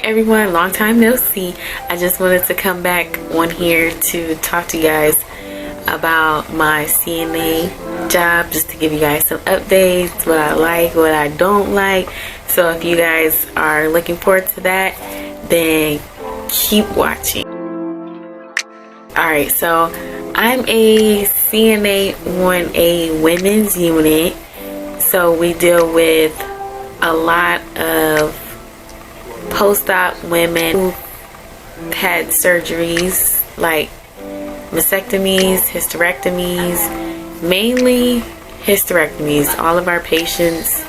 everyone, long time no see. I just wanted to come back on here to talk to you guys about my CNA job, just to give you guys some updates, what I like, what I don't like. So if you guys are looking forward to that, then keep watching. Alright, so I'm a CNA on a women's unit, so we deal with a lot of post-op women who had surgeries like mastectomies, hysterectomies, mainly hysterectomies. All of our patients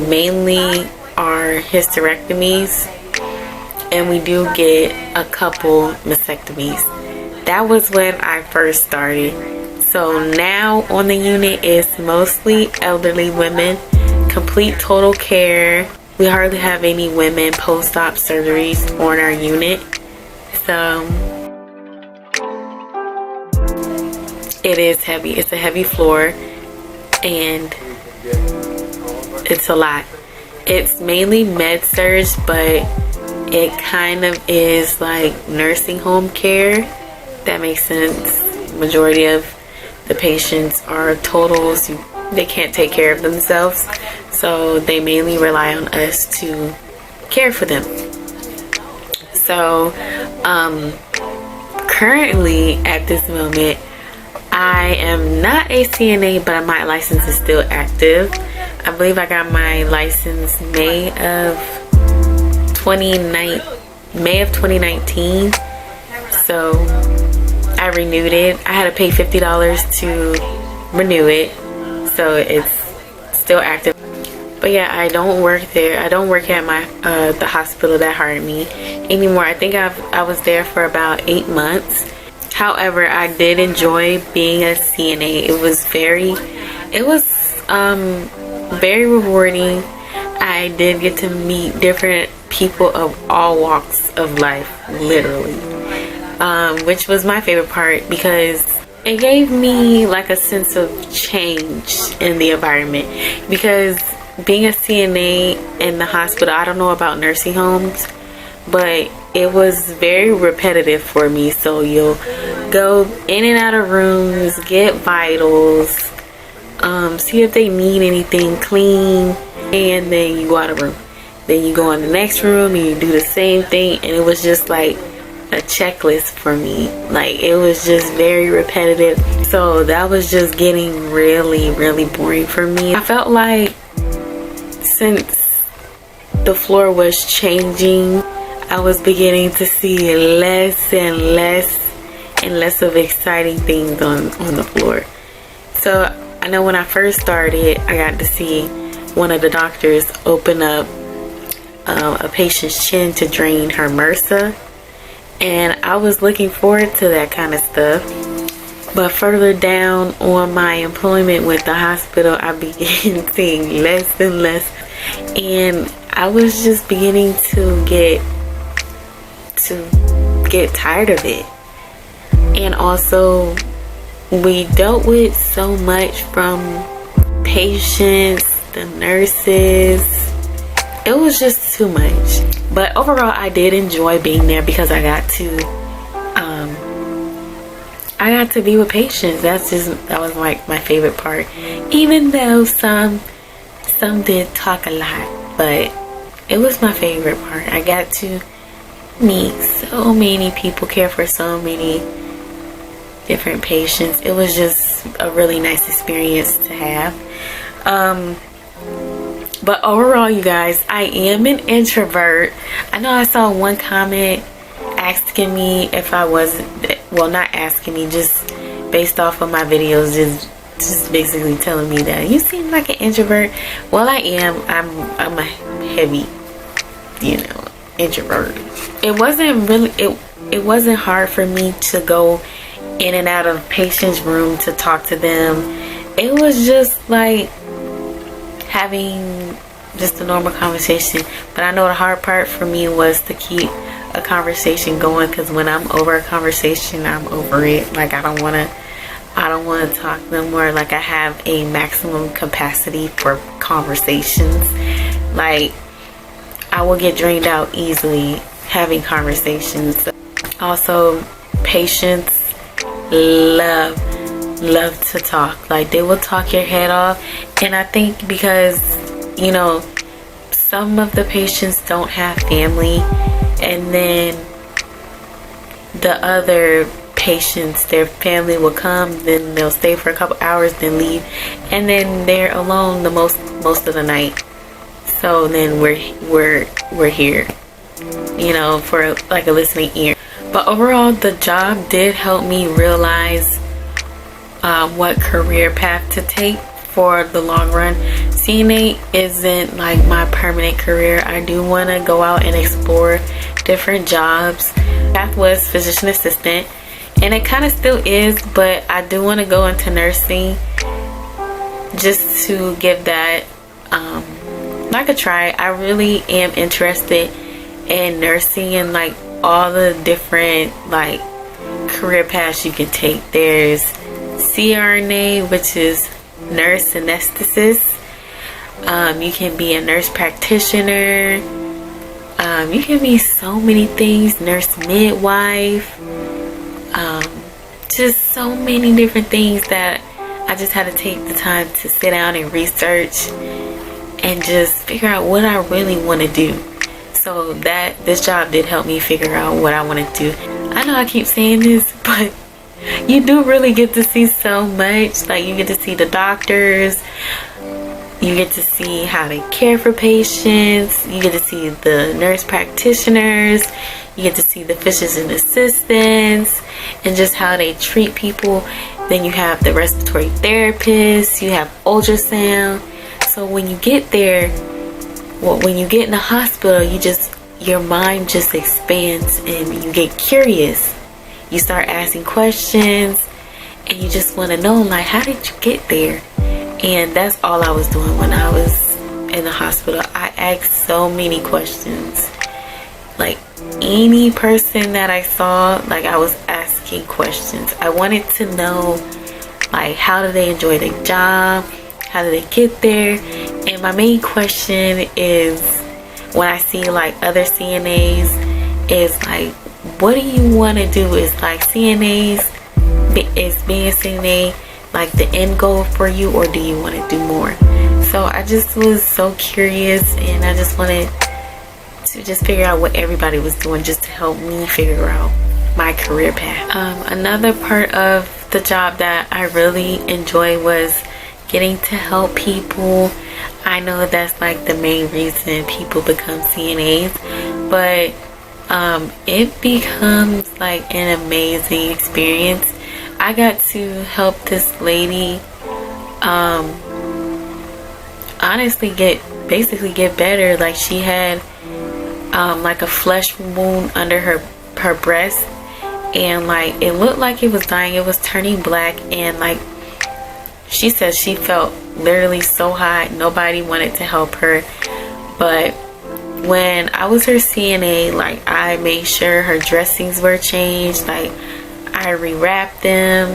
mainly are hysterectomies, and we do get a couple mastectomies. That was when I first started. So now on the unit is mostly elderly women, complete total care. We hardly have any women post-op surgeries on our unit. So it is heavy. It's a heavy floor and it's a lot. It's mainly med surg, but it kind of is like nursing home care. That makes sense. Majority of the patients are totals. They can't take care of themselves, so they mainly rely on us to care for them. So currently at this moment I am not a CNA, but my license is still active. I believe I got my license May of 2019. So I renewed it. I had to pay $50 to renew it, so it's still active. But yeah, I don't work there. I don't work at my the hospital that hired me anymore. I think I was there for about 8 months. However, I did enjoy being a CNA. It was very rewarding. I did get to meet different people of all walks of life, literally, which was my favorite part because it gave me like a sense of change in the environment. Because being a CNA in the hospital, I don't know about nursing homes, but it was very repetitive for me. So you'll go in and out of rooms, get vitals, see if they need anything clean, and then you go out of room. Then you go in the next room and you do the same thing, and it was just like a checklist for me. Like, it was just very repetitive, so that was just getting really boring for me. I felt like since the floor was changing, I was beginning to see less and less of exciting things on the floor. So I know when I first started, I got to see one of the doctors open up a patient's chin to drain her MRSA, and I was looking forward to that kind of stuff. But further down on my employment with the hospital, I began seeing less and less, and I was just beginning to get tired of it. And also, we dealt with so much from patients, the nurses. It was just too much. But overall, I did enjoy being there because I got to be with patients. That was like my favorite part. Even though some did talk a lot, but it was my favorite part. I got to meet so many people, care for so many different patients. It was just a really nice experience to have. But overall, you guys, I am an introvert. I know I saw one comment asking me if I wasn't, well, not asking me, just based off of my videos, just basically telling me that you seem like an introvert. Well, I am. I'm a heavy, introvert. It wasn't really, it wasn't hard for me to go in and out of patients' room to talk to them. It was just like having just a normal conversation. But I know the hard part for me was to keep a conversation going, because when I'm over a conversation, I'm over it. Like, I don't want to talk no more. Like, I have a maximum capacity for conversations. Like, I will get drained out easily having conversations. Also, patients love to talk. Like, they will talk your head off. And I think because, you know, some of the patients don't have family, and then the other patients, their family will come, then they'll stay for a couple hours, then leave, and then they're alone the most of the night. So then we're here, you know, for like a listening ear. But overall, the job did help me realize what career path to take for the long run. CNA isn't like my permanent career. I do want to go out and explore different jobs. Path was physician assistant, and it kind of still is, but I do want to go into nursing just to give that like a try. I really am interested in nursing and like all the different like career paths you can take. There's CRNA, which is nurse anesthetist. You can be a nurse practitioner. You can be so many things. Nurse midwife. Just so many different things that I just had to take the time to sit down and research and just figure out what I really want to do. So this job did help me figure out what I want to do. I know I keep saying this, but you do really get to see so much. Like, you get to see the doctors, you get to see how they care for patients, you get to see the nurse practitioners, you get to see the physician assistants and just how they treat people. Then you have the respiratory therapists, you have ultrasound. So when you get there, when you get in the hospital, your mind just expands and you get curious. You start asking questions and you just want to know, like, how did you get there? And that's all I was doing when I was in the hospital. I asked so many questions. Like, any person that I saw, like, I was asking questions. I wanted to know, like, how do they enjoy their job? How do they get there? And my main question is, when I see like other CNAs, is like, what do you want to do? Is like CNAs, is being a CNA like the end goal for you, or do you want to do more? So I just was so curious, and I just wanted to just figure out what everybody was doing, just to help me figure out my career path. Another part of the job that I really enjoyed was getting to help people. I know that's like the main reason people become CNAs, but it becomes like an amazing experience. I got to help this lady honestly basically get better. Like, she had like a flesh wound under her breast, and like it looked like it was dying. It was turning black, and like she said she felt literally so hot. Nobody wanted to help her. But when I was her CNA, like, I made sure her dressings were changed. Like, I rewrapped them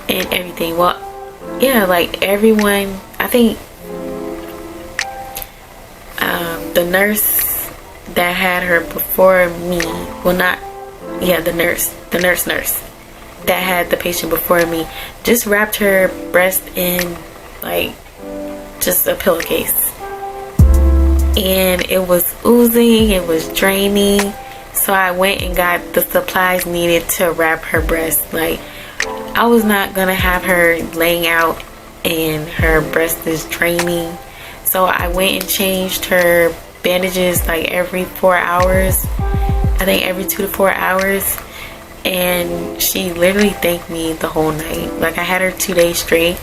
and everything. Well, yeah, like everyone, I think the nurse that had her before me, well, not, yeah, the nurse that had the patient before me just wrapped her breast in like just a pillowcase, and it was oozing, it was draining. So I went and got the supplies needed to wrap her breast. Like, I was not gonna have her laying out and her breast is draining. So I went and changed her bandages like every 4 hours, I think every 2 to 4 hours. And she literally thanked me the whole night. Like, I had her 2 days straight,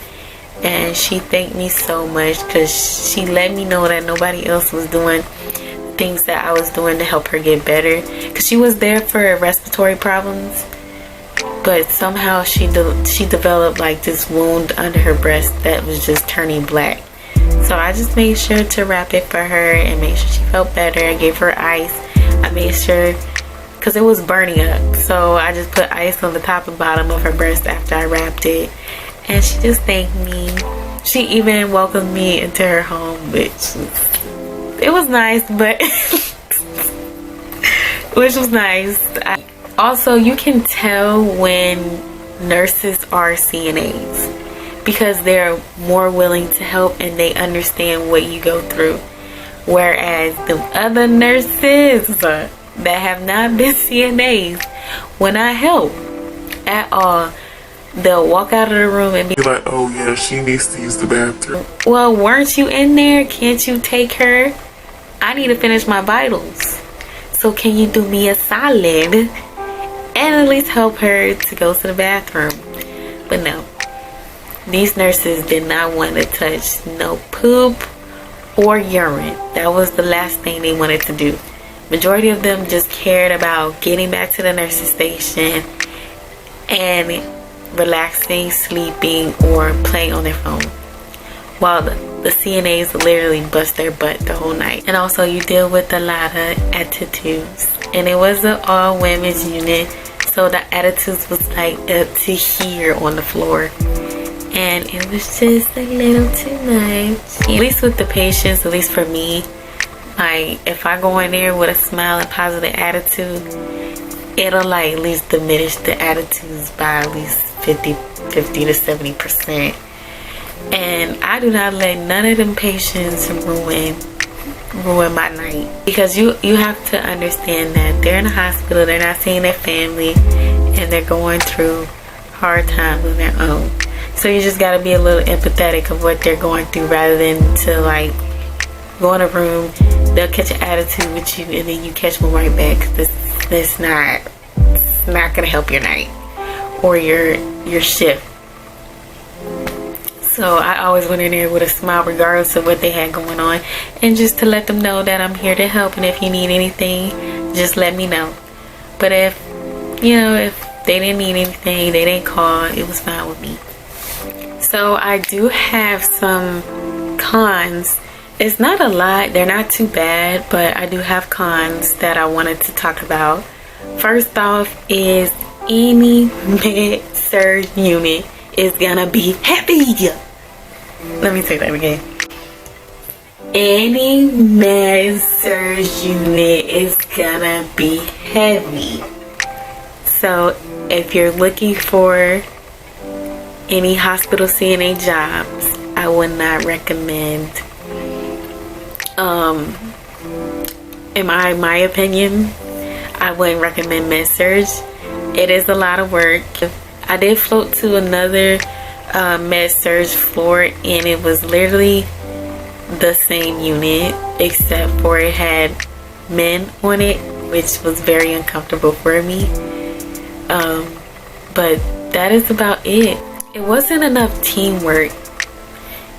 and she thanked me so much because she let me know that nobody else was doing things that I was doing to help her get better. Because she was there for respiratory problems, but somehow she developed like this wound under her breast that was just turning black. So I just made sure to wrap it for her and make sure she felt better. I gave her ice. I made sure, because it was burning up, so I just put ice on the top and bottom of her breast after I wrapped it. And she just thanked me. She even welcomed me into her home, which was it was nice, but which was nice. Also, you can tell when nurses are CNAs because they're more willing to help and they understand what you go through. Whereas the other nurses that have not been CNAs, when I help at all, they'll walk out of the room and be like, oh yeah, she needs to use the bathroom. Well, weren't you in there? Can't you take her? I need to finish my vitals. So can you do me a solid and at least help her to go to the bathroom? But no, these nurses did not want to touch no poop or urine. That was the last thing they wanted to do. Majority of them just cared about getting back to the nursing station and relaxing, sleeping, or playing on their phone, while the CNAs literally bust their butt the whole night. And also, you deal with a lot of attitudes, and it was an all women's unit, so the attitudes was like up to here on the floor, and it was just a little too much. At least with the patients, at least for me, like if I go in there with a smile and positive attitude, it'll like at least diminish the attitudes by at least 50 to 70%. And I do not let none of them patients ruin my night, because you have to understand that they're in a hospital, they're not seeing their family, and they're going through hard times on their own. So you just got to be a little empathetic of what they're going through, rather than to like go in a room, they'll catch an attitude with you and then you catch them right back. It's not gonna help your night or your shift. So I always went in there with a smile regardless of what they had going on, and just to let them know that I'm here to help, and if you need anything, just let me know. But if they didn't need anything, they didn't call, it was fine with me. So I do have some cons. It's not a lot, they're not too bad, but I do have cons that I wanted to talk about. First off is any med-surg unit is gonna be heavy. Let me say that again. Any med-surg unit is gonna be heavy. So if you're looking for any hospital CNA jobs, I would not recommend, in my opinion, I wouldn't recommend med-surg. It is a lot of work. I did float to another med-surg floor, and it was literally the same unit, except for it had men on it, which was very uncomfortable for me. But that is about it. It wasn't enough teamwork.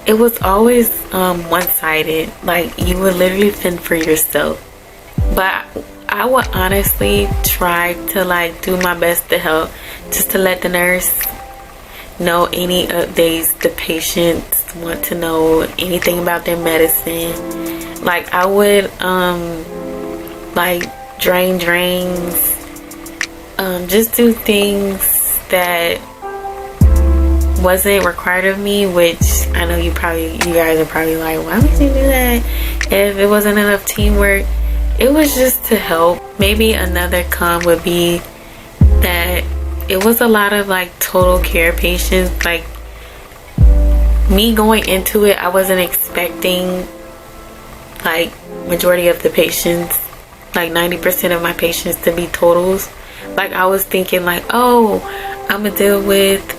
It was always one-sided. Like, you would literally fend for yourself. But I would honestly try to like do my best to help, just to let the nurse know any updates the patients want to know, anything about their medicine. Like I would like drain drains, just do things that wasn't required of me, which I know you guys are probably like, why would you do that? If it wasn't enough teamwork, it was just to help. Maybe another con would be that it was a lot of like total care patients. Like me going into it, I wasn't expecting like majority of the patients, like 90% of my patients, to be totals. Like I was thinking like, oh, I'm gonna deal with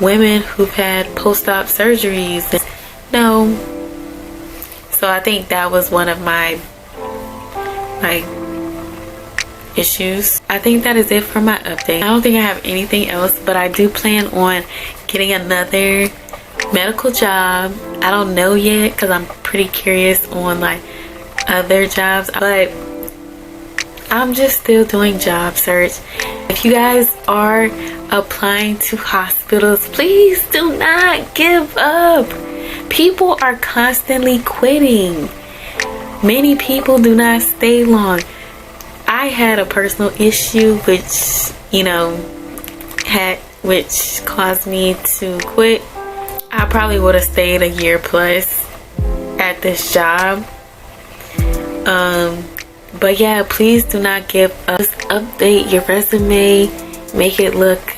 women who've had post-op surgeries. No. So I think that was one of my issues. I think that is it for my update. I don't think I have anything else, but I do plan on getting another medical job. I don't know yet because I'm pretty curious on like other jobs, but I'm just still doing job search. If you guys are applying to hospitals, please do not give up. People are constantly quitting. Many people do not stay long. I had a personal issue which caused me to quit. I probably would have stayed a year plus at this job, But yeah, please do not give up. Just update your resume, make it look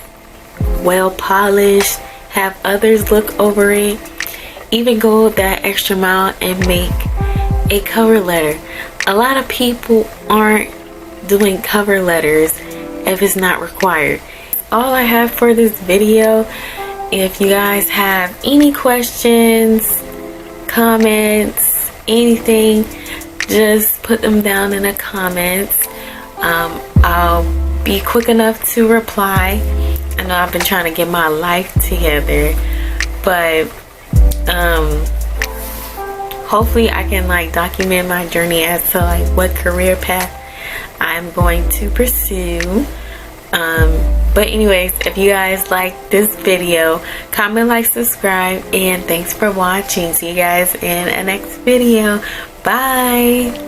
well polished, have others look over it, even go that extra mile and make a cover letter. A lot of people aren't doing cover letters if it's not required. All I have for this video. If you guys have any questions, comments, anything, just put them down in the comments. I'll be quick enough to reply. I know I've been trying to get my life together, but hopefully I can like document my journey as to like what career path I'm going to pursue. But anyways, if you guys like this video, comment, like, subscribe, and thanks for watching. See you guys in the next video. Bye.